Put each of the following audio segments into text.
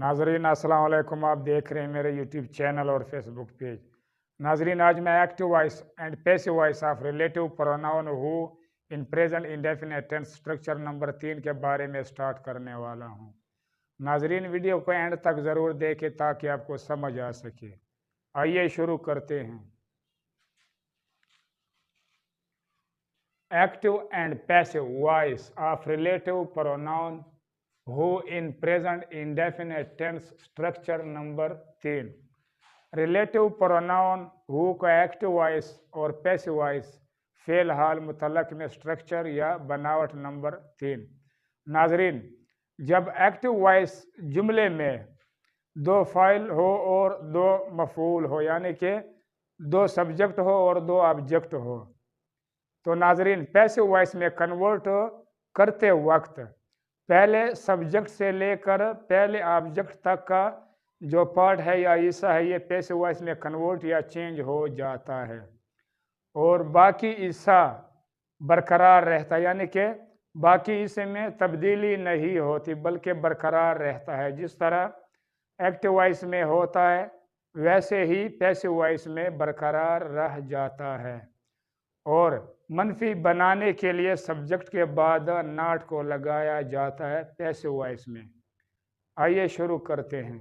नाजरीन अस्सलाम वालेकुम। आप देख रहे हैं मेरे यूट्यूब चैनल और फेसबुक पेज। नाजरीन, आज मैं active voice and passive voice of relative pronoun who in present indefinite tense structure number 3 के बारे में स्टार्ट करने वाला हूं। नाजरीन, वीडियो को एंड तक ज़रूर देखें ताकि आपको समझ आ सके। आइए शुरू करते हैं। Active and passive voice of relative pronoun who in present indefinite tense structure number 3। Relative pronoun who का एक्टिव वॉइस और पैसिव वॉइस फेल हाल मुतल्लक में स्ट्रक्चर या बनावट नंबर 3। नाजरीन, जब एक्टिव वॉइस जुमले में दो फाइल हो और दो मफूल हो, यानी कि दो सब्जेक्ट हो और दो ऑब्जेक्ट हो, तो नाजरीन पैसिव वॉइस में कन्वर्ट करते वक्त पहले सब्जेक्ट से लेकर पहले ऑब्जेक्ट तक का जो पार्ट है या हिस्सा है, ये पैसिव वॉइस में कन्वर्ट या चेंज हो जाता है और बाकी हिस्सा बरकरार रहता है, यानी कि बाकी हिस्से में तब्दीली नहीं होती बल्कि बरकरार रहता है। जिस तरह एक्टिव वॉइस में होता है वैसे ही पैसिव वॉइस में बरकरार रह जाता है। और मनफी बनाने के लिए सब्जेक्ट के बाद नॉट को लगाया जाता है पैसिव वॉइस में। आइए शुरू करते हैं।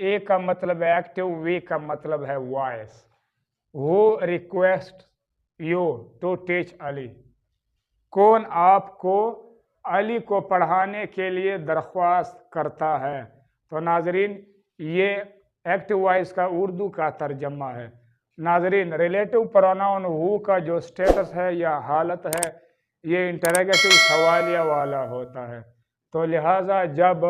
ए का मतलब है एक्टिव, वी का मतलब है voice. Who request you to teach Ali. कौन आपको अली को पढ़ाने के लिए दरख्वास्त करता है। तो नाजरीन, ये एक्टिव वॉइस का उर्दू का तर्जमा है। नाजरीन, रिलेटिव प्रोनाउन हु का जो स्टेटस है या हालत है, ये इंटरोगेटिव सवालिया वाला होता है। तो लिहाजा जब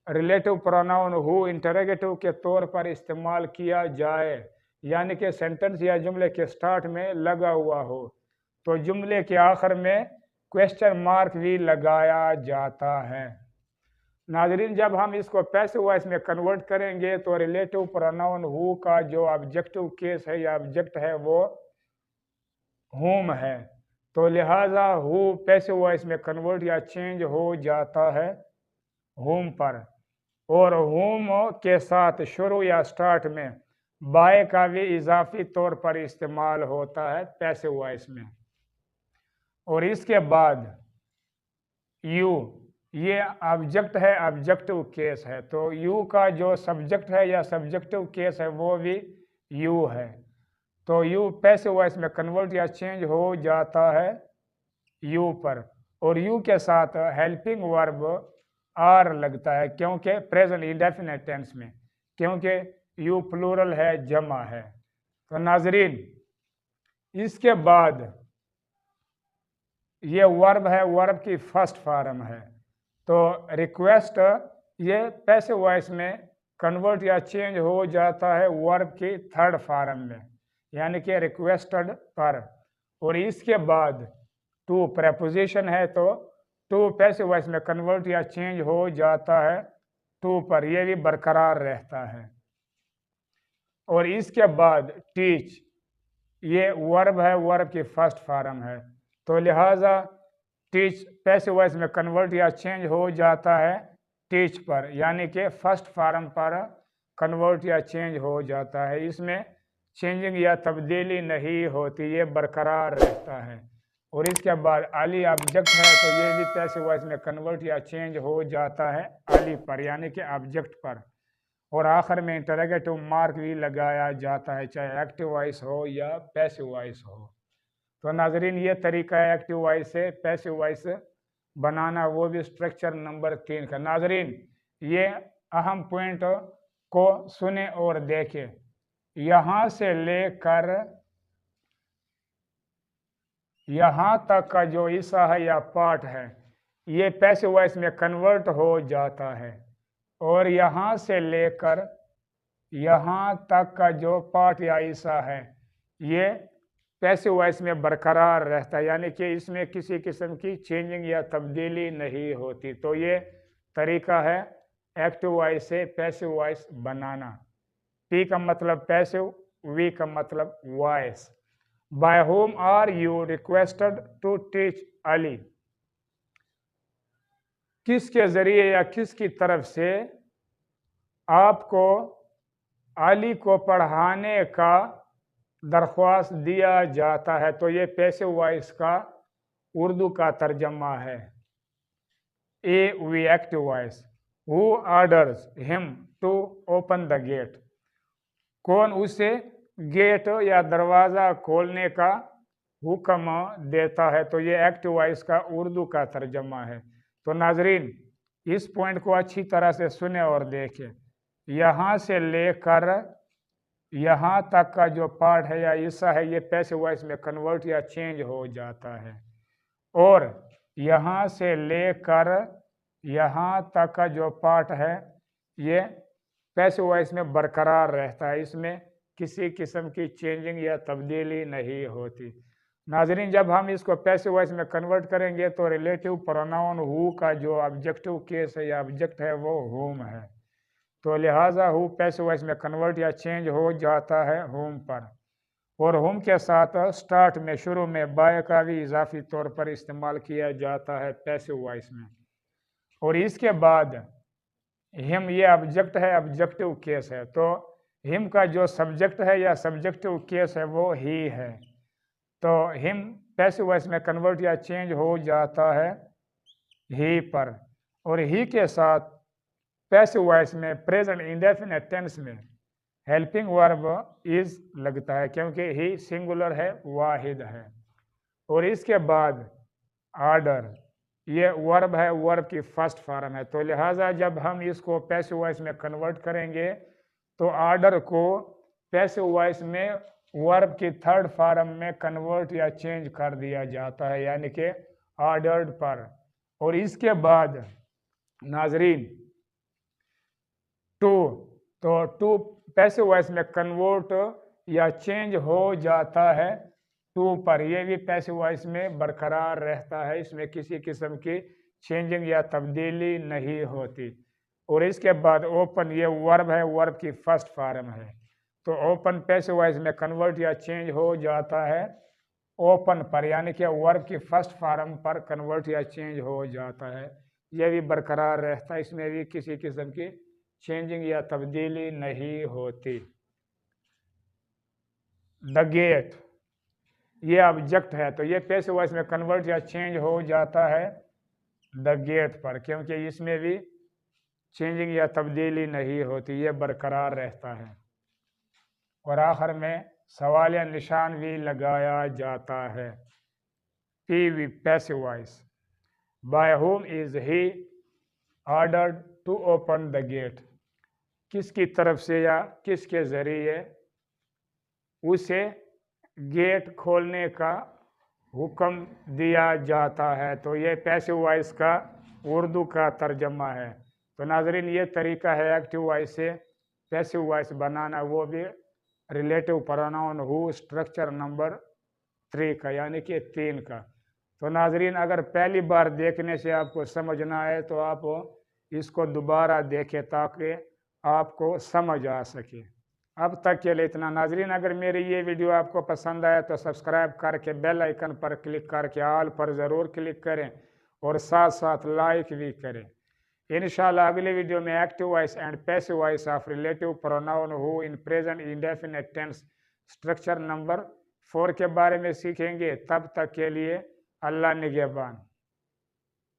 रिलेटिव प्रोनाउन हु इंटरोगेटिव के तौर पर इस्तेमाल किया जाए, यानी कि सेंटेंस या जुमले के स्टार्ट में लगा हुआ हो, तो जुमले के आखिर में क्वेश्चन मार्क भी लगाया जाता है। नाजरीन, जब हम इसको पैसिव वॉइस में कन्वर्ट करेंगे तो रिलेटिव प्रोनाउन हु का जो ऑब्जेक्टिव केस है या ऑब्जेक्ट है वो हुम है, तो लिहाजा हु पैसिव वॉइस में कन्वर्ट या चेंज हो जाता है हुम पर। और हुम के साथ शुरू या स्टार्ट में बाय का भी इजाफी तौर पर इस्तेमाल होता है पैसिव वॉइस में। और इसके बाद यू, ये ऑब्जेक्ट है, ऑब्जेक्टिव केस है, तो यू का जो सब्जेक्ट है या सब्जेक्टिव केस है वो भी यू है। तो यू पैसिव वॉइस में कन्वर्ट या चेंज हो जाता है यू पर। और यू के साथ हेल्पिंग वर्ब आर लगता है क्योंकि प्रेजेंट इंडेफिनिट टेंस में, क्योंकि यू प्लूरल है, जमा है। तो नाजरीन, इसके बाद ये वर्ब है, वर्ब की फर्स्ट फॉर्म है। तो रिक्वेस्ट ये पैसिव वॉइस में कन्वर्ट या चेंज हो जाता है वर्ब की थर्ड फॉर्म में, यानी कि रिक्वेस्टेड पर। और इसके बाद टू प्रेपोजिशन है, तो टू पैसिव वॉइस में कन्वर्ट या चेंज हो जाता है टू पर, यह भी बरकरार रहता है। और इसके बाद टीच, ये वर्ब है, वर्ब की फर्स्ट फॉर्म है, तो लिहाजा टीच पैसिव वॉइस में कन्वर्ट या चेंज हो जाता है टीच पर, यानी कि फर्स्ट फॉर्म पर कन्वर्ट या चेंज हो जाता है। इसमें चेंजिंग या तब्दीली नहीं होती, ये बरकरार रहता है। और इसके बाद अली ऑब्जेक्ट है, तो ये भी पैसिव वॉइस में कन्वर्ट या चेंज हो जाता है अली पर, यानी कि ऑब्जेक्ट पर। और आखिर में इंटरोगेटिव मार्क भी लगाया जाता है, चाहे एक्टिव वॉइस हो या पैसिव वॉइस हो। तो नाजरीन, ये तरीका है एक्टिव वॉइस से पैसिव वॉइस बनाना, वो भी स्ट्रक्चर नंबर 3 का। नाजरीन, ये अहम पॉइंट को सुने और देखें। यहाँ से लेकर यहाँ तक का जो हिस्सा है या पार्ट है, ये पैसिव वॉइस में कन्वर्ट हो जाता है। और यहाँ से लेकर यहाँ तक का जो पार्ट या हिस्सा है, ये पैसिव वॉइस में बरकरार रहता है, यानी कि इसमें किसी किस्म की चेंजिंग या तब्दीली नहीं होती। तो ये तरीका है एक्टिव वॉइस से पैसिव वॉइस बनाना। पी का मतलब पैसिव, वी का मतलब voice. By whom are you requested to teach Ali. کس کے ذریعے یا کس کی طرف سے آپ کو علی کو پڑھانے کا درخواست دیا جاتا ہے، تو یہ پیسو وائس کا اردو کا ترجمہ ہے۔ اے وی ایکٹیو وائس، ہو آرڈرز ہم ٹو اوپن دا گیٹ، کون اسے گیٹ یا دروازہ کھولنے کا حکم دیتا ہے، تو یہ ایکٹیو وائس کا اردو کا ترجمہ ہے۔ تو ناظرین اس پوائنٹ کو اچھی طرح سے سنیں اور دیکھیں، یہاں سے لے کر یہاں تک کا جو پارٹ ہے یا حصہ ہے یہ پیسو وائس میں کنورٹ یا چینج ہو جاتا ہے، اور یہاں سے لے کر یہاں تک کا جو پارٹ ہے یہ پیسو وائس میں برقرار رہتا ہے، اس میں کسی قسم کی چینجنگ یا تبدیلی نہیں ہوتی۔ ناظرین جب ہم اس کو پیسو وائس میں کنورٹ کریں گے تو ریلیٹیو پروناؤن ہو کا جو آبجیکٹو کیس ہے یا آبجیکٹ ہے وہ ہوم ہے، تو لہٰذا ہو پیسو وائس میں کنورٹ یا چینج ہو جاتا ہے ہوم پر، اور ہوم کے ساتھ سٹارٹ میں شروع میں بائی کا بھی اضافی طور پر استعمال کیا جاتا ہے پیسو وائس میں، اور اس کے بعد ہم یہ آبجیکٹ ہے آبجیکٹو کیس ہے، تو ہم کا جو سبجیکٹ ہے یا سبجیکٹو کیس ہے وہ ہی ہے، تو ہم پیسو وائس میں کنورٹ یا چینج ہو جاتا ہے ہی پر، اور ہی کے ساتھ پیسو وائس میں پریزنٹ انڈیفینٹ ٹینس میں ہیلپنگ ورب از لگتا ہے کیونکہ ہی سنگولر ہے، واحد ہے، اور اس کے بعد آرڈر یہ ورب ہے، ورب کی فرسٹ فارم ہے، تو لہٰذا جب ہم اس کو پیسو وائس میں کنورٹ کریں گے تو آرڈر کو پیسو وائس میں ورب کی تھرڈ فارم میں کنورٹ یا چینج کر دیا جاتا ہے، یعنی کہ آرڈرڈ پر، اور اس کے بعد ناظرین ٹو پیسو وائس میں کنورٹ یا چینج ہو جاتا ہے ٹو پر، یہ بھی پیسو وائس میں برقرار رہتا ہے، اس میں کسی قسم کی چینجنگ یا تبدیلی نہیں ہوتی، اور اس کے بعد اوپن یہ ورب ہے، ورب کی فرسٹ فارم ہے، تو اوپن پیسو وائس میں کنورٹ یا چینج ہو جاتا ہے اوپن پر، یعنی کہ ورب کی فرسٹ فارم پر کنورٹ یا چینج ہو جاتا ہے، یہ بھی برقرار رہتا ہے، اس میں بھی کسی قسم کی چینجنگ یا تبدیلی نہیں ہوتی۔ دا گیٹ یہ آبجیکٹ ہے، تو یہ پیسو وائس میں کنورٹ یا چینج ہو جاتا ہے دا گیٹ پر، کیونکہ اس میں بھی چینجنگ یا تبدیلی نہیں ہوتی، یہ برقرار رہتا ہے، اور آخر میں سوالیہ نشان بھی لگایا جاتا ہے۔ P V passive voice, by whom is he ordered to open the gate, کس کی طرف سے یا کس کے ذریعے اسے گیٹ کھولنے کا حکم دیا جاتا ہے، تو یہ پیسو وائس کا اردو کا ترجمہ ہے۔ تو ناظرین یہ طریقہ ہے ایکٹیو وائس سے پیسو وائس بنانا، وہ بھی ریلیٹیو پروناؤن ہو اسٹرکچر نمبر 3 کا، یعنی کہ 3 کا۔ تو ناظرین اگر پہلی بار دیکھنے سے آپ کو سمجھ نہ آئے تو آپ اس کو دوبارہ دیکھیں تاکہ آپ کو سمجھ آ سکے۔ اب تک کے لیے اتنا۔ ناظرین اگر میری یہ ویڈیو آپ کو پسند آئے تو سبسکرائب کر کے بیل آئیکن پر کلک کر کے آل پر ضرور کلک کریں، اور ساتھ ساتھ لائک بھی کریں۔ انشاءاللہ اگلی ویڈیو میں active voice and passive voice of relative pronoun who in present indefinite tense structure number 4 کے بارے میں سیکھیں گے۔ تب تک کے لیے اللہ نگہبان۔